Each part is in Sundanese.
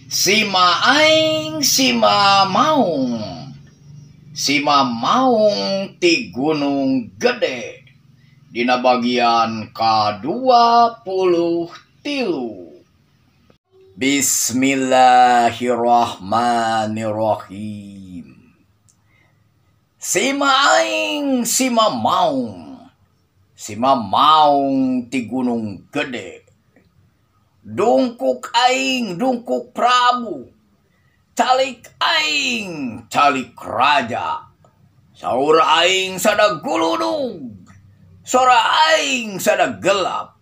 Sima aing sima maung. Sima maung ti Gunung Gede. Dina bagian ke-23. Bismillahirrahmanirrahim. Sima aing sima maung. Sima maung ti Gunung Gede. Dungkuk aing dungkuk Prabu. Calik aing calik raja. Saur aing sada guludug. Sora aing sada gelap.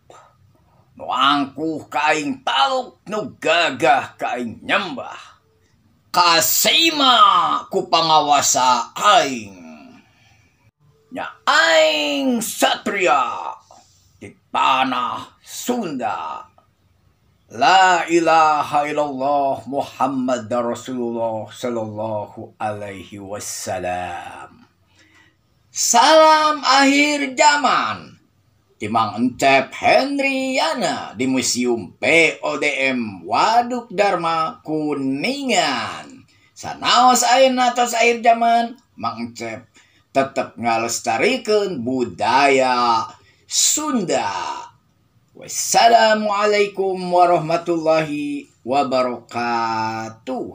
Nu angkuh ka aing taluk, nu gagah ka aing nyembah. Kasima ku pangawasa aing. Nya aing satria di tanah Sunda. La ilaha illallah Muhammad Rasulullah sallallahu alaihi wasallam. Salam akhir zaman. Timang Encep Hendriana di Museum PODM Waduk Dharma Kuningan. Sanaos ayeuna tos akhir zaman, Mang Encep tetep ngalestarikeun budaya Sunda. Wassalamualaikum warahmatullahi wabarakatuh.